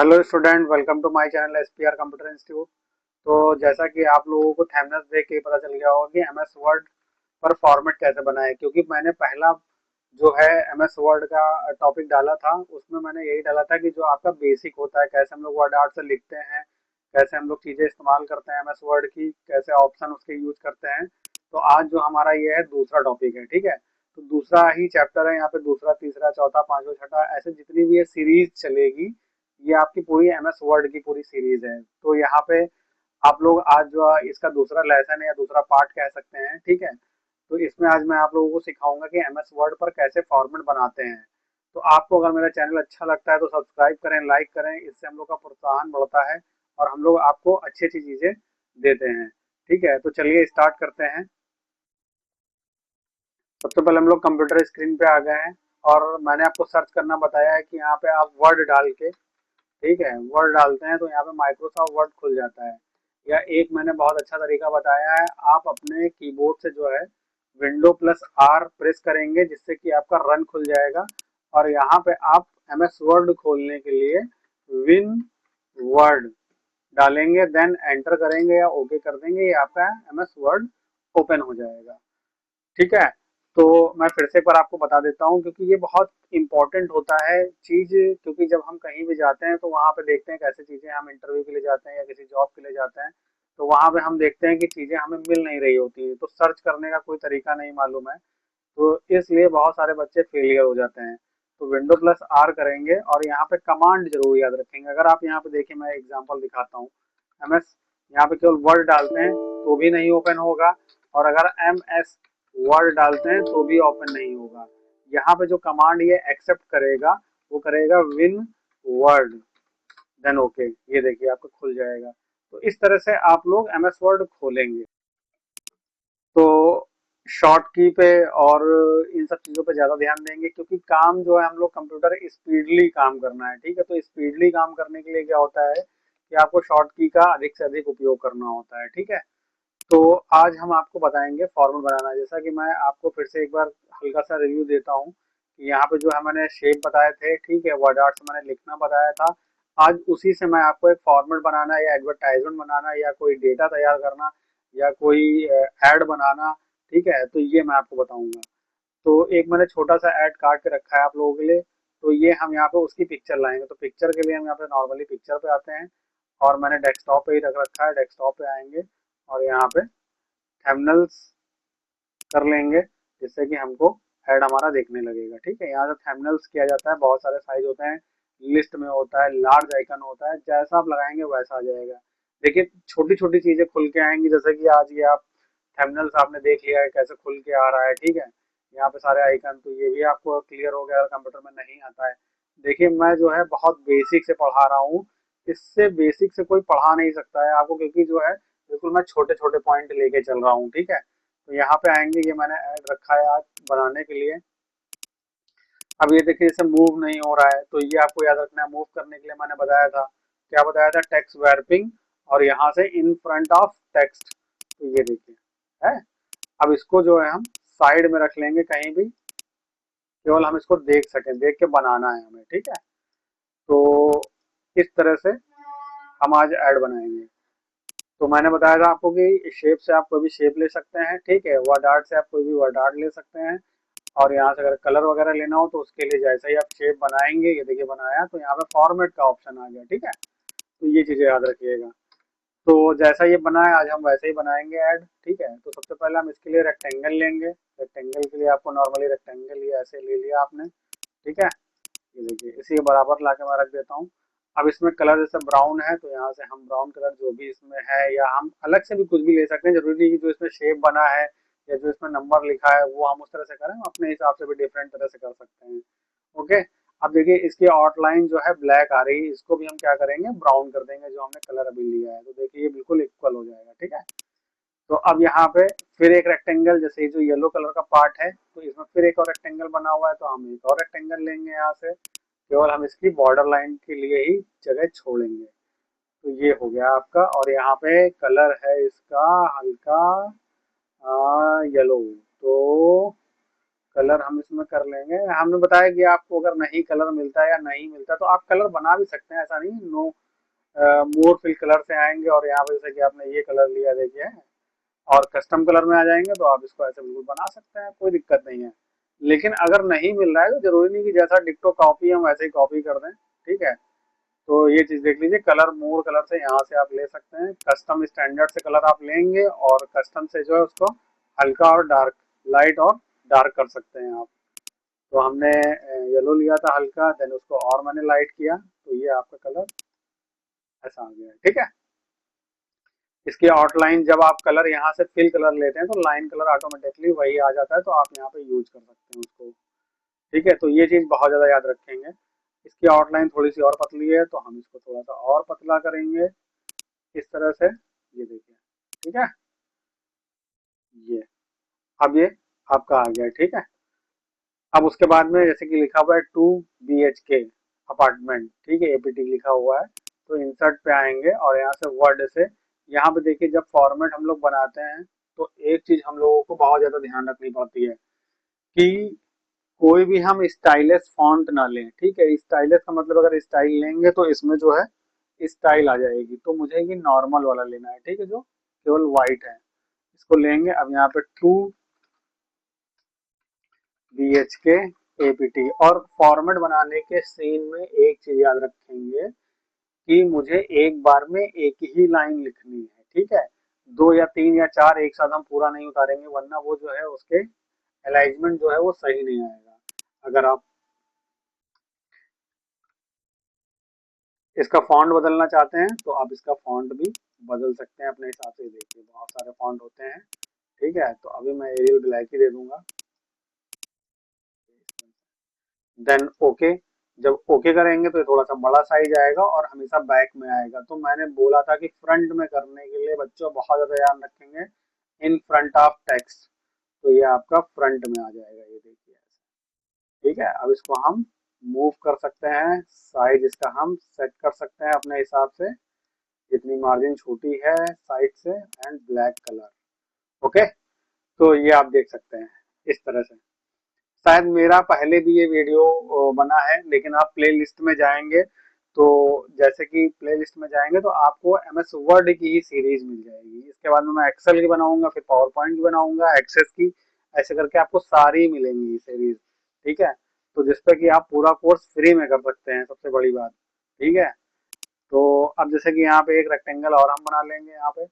Hello student, welcome to my channel SPR computer institute. तो जैसा कि आप लोगों को थंबनेल देख के ही पता चल गया होगा कि एमएस वर्ड पर फॉर्मेट कैसे बनाए, क्योंकि मैंने पहला जो है एमएस वर्ड का टॉपिक डाला था, उसमें मैंने यही डाला था कि जो आपका बेसिक होता है, कैसे हम लोग वर्ड आर्ट से लिखते हैं, कैसे हम लोग चीज़ें इस्तेमाल करते हैं एमएस वर्ड की, कैसे ऑप्शन उसके यूज करते हैं। तो आज जो हमारा ये है दूसरा टॉपिक है, ठीक है। तो दूसरा ही चैप्टर है यहाँ पे, दूसरा तीसरा चौथा पांचवा छठा ऐसे जितनी भी ये सीरीज चलेगी, ये आपकी पूरी एमएस वर्ड की पूरी सीरीज है। तो यहाँ पे आप लोग आज जो है इसका दूसरा लेसन है या दूसरा पार्ट कह सकते हैं, ठीक है। तो इसमें आज मैं आप लोगों को सिखाऊंगा कि एमएस वर्ड पर कैसे फॉर्मेट बनाते हैं। तो आपको अगर मेरा चैनल अच्छा लगता है तो सब्सक्राइब करें, लाइक करें, इससे हम लोग का प्रोत्साहन बढ़ता है और हम लोग आपको अच्छी अच्छी चीजें देते हैं। ठीक है, तो चलिए स्टार्ट करते हैं। सबसे पहले हम लोग कंप्यूटर स्क्रीन पे आ गए हैं और मैंने आपको सर्च करना बताया है कि यहाँ पे आप वर्ड डाल के, ठीक है, वर्ड डालते हैं तो यहाँ पे माइक्रोसॉफ्ट वर्ड खुल जाता है। या एक मैंने बहुत अच्छा तरीका बताया है, आप अपने कीबोर्ड से जो है विंडो प्लस आर प्रेस करेंगे जिससे कि आपका रन खुल जाएगा। और यहाँ पे आप एमएस वर्ड खोलने के लिए विन वर्ड डालेंगे, देन एंटर करेंगे या ओके कर देंगे, ये आपका एमएस वर्ड ओपन हो जाएगा। ठीक है। तो मैं फिर से एक बार आपको बता देता हूँ, क्योंकि ये बहुत इंपॉर्टेंट होता है चीज़, क्योंकि जब हम कहीं भी जाते हैं तो वहाँ पे देखते हैं कैसे चीज़ें, हम इंटरव्यू के लिए जाते हैं या किसी जॉब के लिए जाते हैं, तो वहाँ पे हम देखते हैं कि चीज़ें हमें मिल नहीं रही होती हैं, तो सर्च करने का कोई तरीका नहीं मालूम है, तो इसलिए बहुत सारे बच्चे फेलियर हो जाते हैं। तो विंडो प्लस आर करेंगे और यहाँ पे कमांड जरूर याद रखेंगे। अगर आप यहाँ पे देखिए, मैं एग्जांपल दिखाता हूँ। एमएस यहाँ पे केवल वर्ड डालते हैं तो भी नहीं ओपन होगा, और अगर एमएस वर्ड डालते हैं तो भी ओपन नहीं होगा। यहाँ पे जो कमांड ये एक्सेप्ट करेगा वो करेगा विन वर्ड, देन ओके, ये देखिए आपको खुल जाएगा। तो इस तरह से आप लोग एमएस वर्ड खोलेंगे। तो शॉर्ट की पे और इन सब चीज़ों पे ज़्यादा ध्यान देंगे, क्योंकि काम जो है हम लोग कंप्यूटर स्पीडली काम करना है, ठीक है। तो स्पीडली काम करने के लिए क्या होता है कि आपको शॉर्ट की का अधिक से अधिक उपयोग करना होता है, ठीक है। तो आज हम आपको बताएंगे फॉर्मूल बनाना। जैसा कि मैं आपको फिर से एक बार हल्का सा रिव्यू देता हूँ कि यहाँ पे जो है मैंने शेप बताए थे, ठीक है, वर्ड आर्ट से मैंने लिखना बताया था। आज उसी से मैं आपको एक फॉर्मेट बनाना या एडवर्टाइजमेंट बनाना या कोई डेटा तैयार करना या कोई ऐड बनाना, ठीक है, तो ये मैं आपको बताऊंगा। तो एक मैंने छोटा सा ऐड काट के रखा है आप लोगों के लिए। तो ये हम यहाँ पे उसकी पिक्चर लाएंगे, तो पिक्चर के लिए हम यहाँ पे नॉर्मली पिक्चर पे आते हैं और मैंने डेस्कटॉप पे ही रख रखा है, डेस्कटॉप पे आएंगे और यहाँ पे थंबनेल्स कर लेंगे जिससे कि हमको ऐड हमारा देखने लगेगा। ठीक है, यहाँ से थंबनेल्स किया जाता है, बहुत सारे साइज होते हैं, लिस्ट में होता है, लार्ज आइकन होता है, जैसा आप लगाएंगे वैसा आ जाएगा। देखिए छोटी छोटी चीजें खुल के आएंगी, जैसे कि आज ये आप थंबनेल्स आपने देख लिया है कैसे खुल के आ रहा है, ठीक है। यहाँ पे सारे आइकन, तो ये भी आपको क्लियर हो गया अगर कंप्यूटर में नहीं आता है। देखिए मैं जो है बहुत बेसिक से पढ़ा रहा हूँ, इससे बेसिक से कोई पढ़ा नहीं सकता है आपको, क्योंकि जो है बिल्कुल मैं छोटे छोटे पॉइंट लेके चल रहा हूँ, ठीक है। तो यहाँ पे आएंगे, ये मैंने ऐड रखा है आज बनाने के लिए। अब ये देखिए जैसे मूव नहीं हो रहा है, तो ये आपको याद रखना है। मूव करने के लिए मैंने बताया था, क्या बताया था, टेक्स्ट वैरपिंग, और यहाँ से इन फ्रंट ऑफ टेक्स्ट। तो ये देखिए है। अब इसको जो है हम साइड में रख लेंगे कहीं भी, केवल हम इसको देख सकें, देख के बनाना है हमें, ठीक है। तो इस तरह से हम आज ऐड बनाएंगे। तो मैंने बताया था आपको कि शेप से आप कोई भी शेप ले सकते हैं, ठीक है, वर्ड आर्ट से आप कोई भी वर्ड आर्ट ले सकते हैं। और यहाँ से अगर कलर वगैरह लेना हो तो उसके लिए जैसे ही आप शेप बनाएंगे, ये देखिए बनाया, तो यहाँ पे फॉर्मेट का ऑप्शन आ गया, ठीक है। तो ये चीजें याद रखिएगा। तो जैसा ये बना है आज हम वैसे ही बनाएंगे ऐड, ठीक है। तो सबसे पहले हम इसके लिए रेक्टेंगल लेंगे। रेक्टेंगल के लिए आपको नॉर्मली रेक्टेंगल ये ऐसे ले लिया आपने, ठीक है। ये देखिए इसी के बराबर ला के मैं रख देता हूँ। अब इसमें कलर जैसे ब्राउन है तो यहाँ से हम ब्राउन कलर जो भी इसमें है, या हम अलग से भी कुछ भी ले सकते हैं, जरूरी नहीं कि जो इसमें शेप बना है या जो इसमें नंबर लिखा है वो हम उस तरह से करें, हम अपने हिसाब से भी डिफरेंट तरह से कर सकते हैं। ओके। अब देखिए इसकी आउटलाइन जो है ब्लैक आ रही है, इसको भी हम क्या करेंगे, ब्राउन कर देंगे, जो हमने कलर अभी लिया है। तो देखिए ये बिल्कुल इक्वल हो जाएगा, ठीक है। तो अब यहाँ पे फिर एक रेक्टेंगल, जैसे जो येलो कलर का पार्ट है तो इसमें फिर एक और रेक्टेंगल बना हुआ है, तो हम एक और रेक्टेंगल लेंगे यहाँ से, केवल हम इसकी बॉर्डर लाइन के लिए ही जगह छोड़ेंगे। तो ये हो गया आपका, और यहाँ पे कलर है इसका हल्का येलो। तो कलर हम इसमें कर लेंगे। हमने बताया कि आपको अगर नहीं कलर मिलता है या नहीं मिलता तो आप कलर बना भी सकते हैं, ऐसा नहीं। नो मोर फिल कलर से आएंगे और यहाँ पे जैसे कि आपने ये कलर लिया देखिए, और कस्टम कलर में आ जाएंगे तो आप इसको ऐसे बिल्कुल बना सकते हैं, कोई दिक्कत नहीं है। लेकिन अगर नहीं मिल रहा है तो जरूरी नहीं कि जैसा डिक्टो कॉपी हम वैसे ही कॉपी कर दें, ठीक है। तो ये चीज देख लीजिए, कलर मोर कलर से यहाँ से आप ले सकते हैं, कस्टम स्टैंडर्ड से कलर आप लेंगे और कस्टम से जो है उसको हल्का और डार्क, लाइट और डार्क कर सकते हैं आप। तो हमने येलो लिया था हल्का, देन उसको और मैंने लाइट किया, तो ये आपका कलर ऐसा आ गया है, ठीक है। इसकी आउटलाइन जब आप कलर यहाँ से फिल कलर लेते हैं तो लाइन कलर ऑटोमेटिकली वही आ जाता है, तो आप यहाँ पे यूज कर सकते हैं उसको, ठीक है। तो ये चीज बहुत ज्यादा याद रखेंगे। इसकी आउटलाइन थोड़ी सी और पतली है तो हम इसको थोड़ा सा और पतला करेंगे इस तरह से, ये देखिए, ठीक है। ये अब ये आपका आ गया, ठीक है। अब उसके बाद में जैसे कि लिखा हुआ है 2 BHK अपार्टमेंट, ठीक है, APT लिखा हुआ है, तो इंसर्ट पे आएंगे और यहाँ से वर्ड से, यहाँ पे देखिए जब फॉर्मेट हम लोग बनाते हैं तो एक चीज हम लोगों को बहुत ज्यादा ध्यान रखनी पड़ती है कि कोई भी हम स्टाइलिश फॉन्ट ना लें, ठीक है। स्टाइलिश का मतलब अगर स्टाइल लेंगे तो इसमें जो है स्टाइल आ जाएगी, तो मुझे ये नॉर्मल वाला लेना है, ठीक है, जो केवल व्हाइट है, इसको लेंगे। अब यहाँ पे 2 BHK APT, और फॉर्मेट बनाने के सीन में एक चीज याद रखेंगे कि मुझे एक बार में एक ही लाइन लिखनी है, ठीक है। दो या तीन या चार एक साथ हम पूरा नहीं उतारेंगे, वरना वो जो है उसके अलाइनमेंट जो है वो सही नहीं आएगा। अगर आप इसका फॉन्ट बदलना चाहते हैं तो आप इसका फॉन्ट भी बदल सकते हैं अपने हिसाब से, देखिए बहुत सारे फॉन्ट होते हैं, ठीक है। तो अभी मैं एरियल ब्लैक ही दे दूंगा, देन ओके। जब ओके करेंगे तो ये थोड़ा सा बड़ा साइज आएगा और हमेशा बैक में आएगा। तो मैंने बोला था कि फ्रंट में करने के लिए बच्चों बहुत ज्यादा ध्यान रखेंगे, इन फ्रंट ऑफ टेक्स्ट, तो ये आपका फ्रंट में आ जाएगा, ये देखिए, ठीक है। अब इसको हम मूव कर सकते हैं, साइज इसका हम सेट कर सकते हैं अपने हिसाब से, जितनी मार्जिन छोटी है साइड से, एंड ब्लैक कलर, ओके। तो ये आप देख सकते हैं इस तरह से। शायद मेरा पहले भी ये वीडियो बना है, लेकिन आप प्ले लिस्ट में जाएंगे तो, जैसे कि प्ले लिस्ट में जाएंगे तो आपको MS वर्ड की ही सीरीज मिल जाएगी। इसके बाद में मैं एक्सेल की बनाऊंगा, फिर पावर पॉइंट की बनाऊंगा, एक्सेस की, ऐसे करके आपको सारी मिलेंगी सीरीज, ठीक है। तो जिसपे कि आप पूरा कोर्स फ्री में कर सकते हैं, सबसे बड़ी बात, ठीक है। तो अब जैसे कि यहाँ पे एक रेक्टेंगल और हम बना लेंगे, यहाँ पे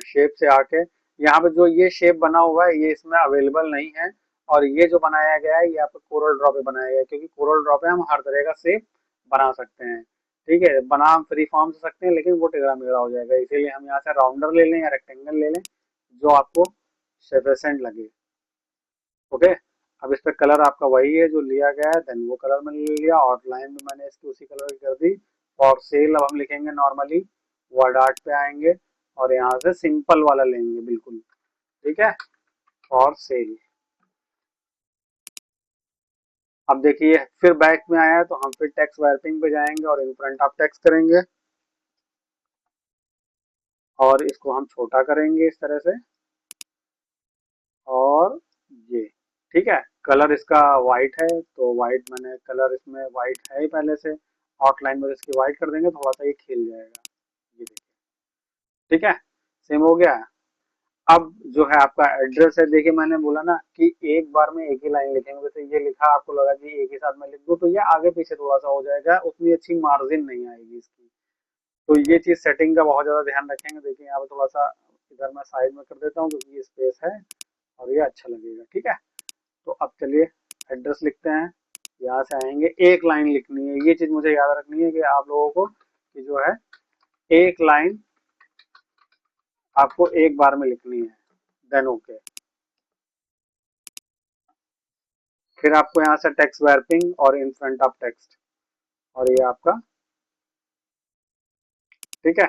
शेप से आके, यहाँ पे जो ये शेप बना हुआ है ये इसमें अवेलेबल नहीं है, और ये जो बनाया गया है ये आपको कोरल ड्रॉ पे बनाया गया है, क्योंकि कोरल ड्रॉ पे हम हर तरह का शेप बना सकते हैं, ठीक है। बना हम फ्री फॉर्म से सकते हैं लेकिन वो टेढ़ा मेढ़ा हो जाएगा, इसीलिए हम यहाँ से राउंडर ले लें या रेक्टेंगल ले लें जो आपको सफिशिएंट लगे, ओके। अब इस पे कलर आपका वही है जो लिया गया है, देन वो कलर मैंने ले लिया, आउटलाइन भी मैंने इसकी उसी कलर की कर दी। फॉर सेल अब हम लिखेंगे नॉर्मली, वर्ड आर्ट पे आएंगे और यहाँ से सिंपल वाला लेंगे बिल्कुल, ठीक है, फॉर सेल। अब देखिए फिर बैक में आया है तो हम फिर टेक्स्ट वार्पिंग पे जाएंगे और इन फ्रंट ऑफ टेक्स्ट करेंगे, और इसको हम छोटा करेंगे इस तरह से, और ये, ठीक है। कलर इसका वाइट है तो वाइट, मैंने कलर इसमें वाइट है ही पहले से, आउटलाइन में इसकी वाइट कर देंगे, थोड़ा सा ये खिल जाएगा, ये देखिए, ठीक है, सेम हो गया। अब जो है आपका एड्रेस है, देखिए मैंने बोला ना कि एक बार में एक ही लाइन लिखेंगे, जैसे ये लिखा आपको लगा कि एक ही साथ में लिख दूं तो ये आगे पीछे थोड़ा सा हो जाएगा, उतनी अच्छी मार्जिन नहीं आएगी इसकी। तो ये चीज सेटिंग का बहुत ज्यादा ध्यान रखेंगे। देखिए यहाँ पे थोड़ा सा इधर मैं साइड में कर देता हूँ क्योंकि ये स्पेस है और ये अच्छा लगेगा, ठीक है। तो अब चलिए एड्रेस लिखते हैं, यहाँ से आएंगे, एक लाइन लिखनी है, ये चीज मुझे याद रखनी है कि आप लोगों को कि जो है एक लाइन आपको एक बार में लिखनी है, देन ओके। फिर आपको यहाँ से टेक्स्ट वैरपिंग और इन फ्रंट ऑफ टेक्स्ट, और ये आपका, ठीक है।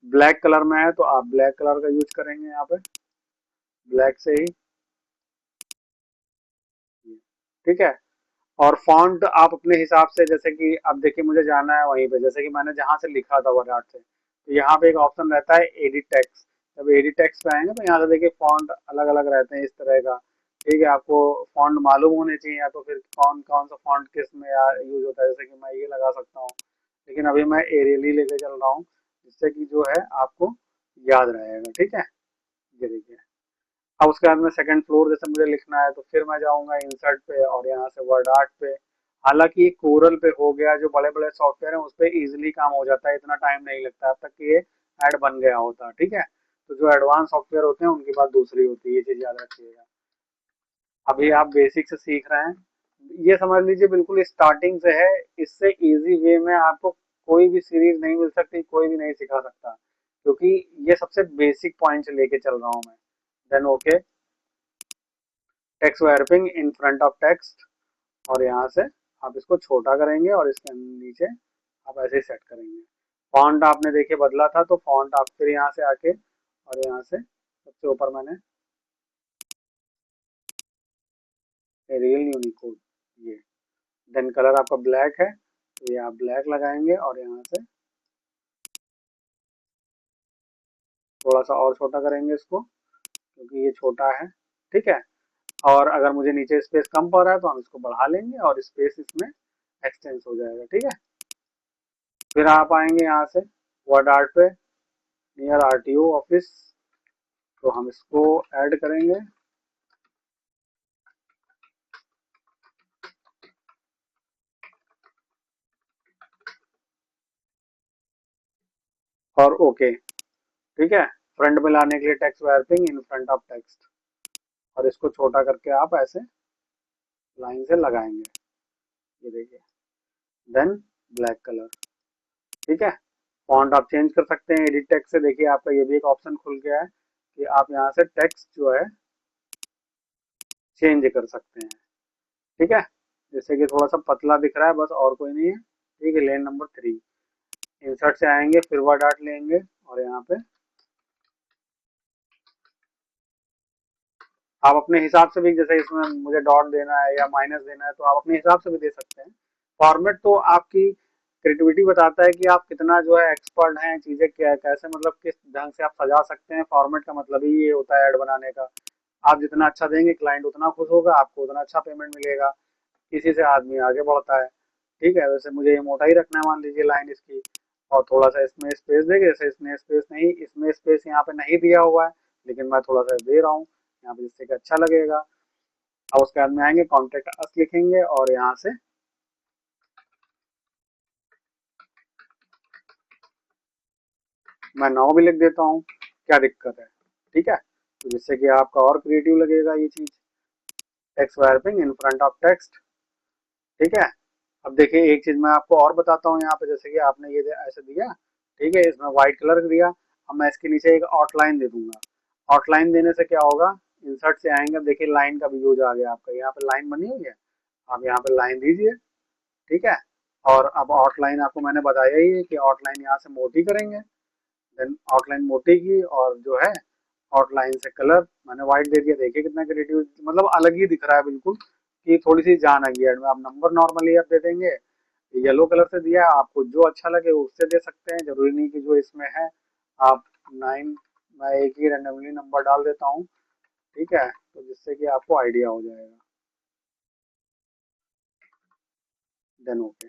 ब्लैक कलर में है तो आप ब्लैक कलर का यूज करेंगे यहाँ पे, ब्लैक से ही, ठीक है। और फॉन्ट आप अपने हिसाब से, जैसे कि अब देखिए मुझे जाना है वहीं पे, जैसे कि मैंने जहाँ से लिखा था वर्ड से, तो यहाँ पे एक ऑप्शन रहता है एडिट टेक्स्ट। जब एडिट टेक्स्ट पे आएंगे तो यहाँ से देखिए फॉन्ट अलग अलग रहते हैं इस तरह का, ठीक है, आपको फॉन्ट मालूम होने चाहिए, या तो फिर कौन कौन सा फॉन्ट किस में यूज होता है, जैसे कि मैं ये लगा सकता हूँ, लेकिन अभी मैं एरियल ही लेके चल रहा हूँ, जिससे कि जो है आपको याद रहेगा। ठीक है, ये देखिए। अब उसके बाद में सेकंड फ्लोर जैसे मुझे लिखना है, तो फिर मैं जाऊंगा इंसर्ट पे और यहाँ से वर्ड आर्ट पे। हालांकि ये कोरल पे हो गया, जो बड़े बड़े सॉफ्टवेयर हैं उस पे इजिली काम हो जाता है, इतना टाइम नहीं लगता अब तक कि ये ऐड बन गया होता। ठीक है, तो जो एडवांस सॉफ्टवेयर होते हैं उनकी बात दूसरी होती है, ये चीज याद रखिएगा। अभी आप बेसिक से सीख रहे हैं, ये समझ लीजिए बिल्कुल स्टार्टिंग से है। इससे इजी वे में आपको कोई भी सीरीज नहीं मिल सकती, कोई भी नहीं सिखा सकता, क्योंकि ये सबसे बेसिक पॉइंट से लेके चल रहा हूँ मैं। Then okay, text wrapping in front of text, और यहाँ से आप इसको छोटा करेंगे और इसके नीचे आप ऐसे ही सेट करेंगे। फॉन्ट आपने देखिए बदला था, तो फॉन्ट आप फिर यहाँ से आके और यहाँ से सबसे ऊपर मैंने रियल यूनिकोड ये। देन कलर आपका ब्लैक है, तो ये आप ब्लैक लगाएंगे और यहाँ से थोड़ा सा और छोटा करेंगे इसको, क्योंकि ये छोटा है। ठीक है, और अगर मुझे नीचे स्पेस कम पड़ रहा है तो हम इसको बढ़ा लेंगे और स्पेस इसमें एक्सटेंस हो जाएगा। ठीक है, फिर आप आएंगे यहाँ से वर्ड आर्ट पे, नियर आरटीओ ऑफिस, तो हम इसको ऐड करेंगे। और ओके, ठीक है, फ्रंट में लाने के लिए text wrapping in front of text, और इसको छोटा करके आप ऐसे लाइन से लगाएंगे, ये देखिए। Then black colour. ठीक है, फॉन्ट आप चेंज कर सकते हैं एडिट टेक्स्ट से, देखिए आपका ये भी एक ऑप्शन खुल गया है कि आप यहाँ से टेक्स्ट जो है चेंज कर सकते हैं। ठीक है, जैसे कि थोड़ा सा पतला दिख रहा है, बस और कोई नहीं है। ठीक है, लेन नंबर 3, इंसर्ट से आएंगे, फिर वर्ड आर्ट लेंगे और यहाँ पे आप अपने हिसाब से भी, जैसे इसमें मुझे डॉट देना है या माइनस देना है, तो आप अपने हिसाब से भी दे सकते हैं। फॉर्मेट तो आपकी क्रिएटिविटी बताता है कि आप कितना जो है एक्सपर्ट हैं, चीजें क्या कैसे मतलब किस ढंग से आप सजा सकते हैं। फॉर्मेट का मतलब ही ये होता है ऐड बनाने का। आप जितना अच्छा देंगे क्लाइंट उतना खुश होगा, आपको उतना अच्छा पेमेंट मिलेगा, इसी से आदमी आगे बढ़ता है। ठीक है, वैसे मुझे ये मोटा ही रखना है, मान लीजिए लाइन इसकी, और थोड़ा सा इसमें स्पेस देंगे, जैसे इसमें स्पेस नहीं, इसमें स्पेस यहाँ पे नहीं दिया हुआ है, लेकिन मैं थोड़ा सा दे रहा हूँ यहाँ पे, जिससे कि अच्छा लगेगा। अब उसके बाद में आएंगे कॉन्टेक्ट अस लिखेंगे और यहाँ से मैं नाउ भी लिख देता हूँ, क्या दिक्कत है। ठीक है, तो जिससे कि आपका और क्रिएटिव लगेगा ये चीज। Text wrapping in front of text. ठीक है, अब देखिए एक चीज मैं आपको और बताता हूँ यहाँ पे, जैसे कि आपने ये ऐसे दिया, ठीक है, इसमें व्हाइट कलर दिया। अब मैं इसके नीचे एक आउटलाइन दे दूंगा। आउटलाइन देने से क्या होगा, इंसर्ट से आएंगे, अब देखिए लाइन का भी यूज आ गया आपका, यहाँ पे लाइन बनी हुई है, आप यहाँ पे लाइन दीजिए। ठीक है, और अब आउटलाइन आपको मैंने बताया ही है कि आउटलाइन यहाँ से मोटी करेंगे। देन आउटलाइन मोटी की, और जो है आउटलाइन से कलर मैंने व्हाइट दे दिया, देखिए कितना क्रिएटिव, मतलब अलग ही दिख रहा है बिल्कुल, कि थोड़ी सी जान आ गई ऐड में। आप नंबर नॉर्मली आप दे देंगे, येलो कलर से दिया है, आपको जो अच्छा लगे उससे दे सकते हैं, जरूरी नहीं कि जो इसमें है आप 9, मैं एक ही रेंडमली नंबर डाल देता हूँ। ठीक है, तो जिससे कि आपको आइडिया हो जाएगा। देन ओके,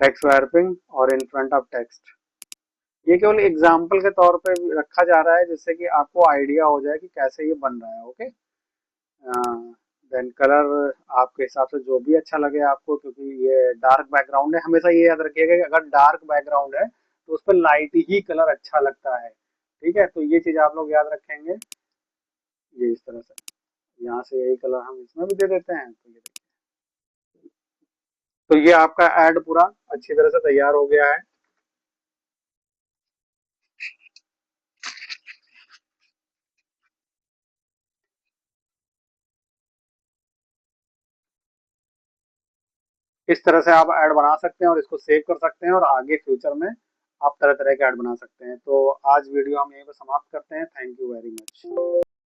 टेक्स्ट रैपिंग और इन फ्रंट ऑफ टेक्स्ट, ये केवल एग्जाम्पल के तौर पे रखा जा रहा है, जिससे कि आपको आइडिया हो जाए कि कैसे ये बन रहा है। ओके, देन कलर आपके हिसाब से जो भी अच्छा लगे आपको, क्योंकि ये डार्क बैकग्राउंड है, हमेशा ये याद रखिएगा कि अगर डार्क बैकग्राउंड है तो उस पर लाइट ही कलर अच्छा लगता है। ठीक है, तो ये चीज आप लोग याद रखेंगे। ये इस तरह से यहाँ से यही कलर हम इसमें भी दे देते हैं, तो ये देखिए। तो ये आपका ऐड पूरा अच्छी तरह से तैयार हो गया है। इस तरह से आप ऐड बना सकते हैं और इसको सेव कर सकते हैं, और आगे फ्यूचर में आप तरह तरह के ऐड बना सकते हैं। तो आज वीडियो हम यहीं पर समाप्त करते हैं। Thank you very much.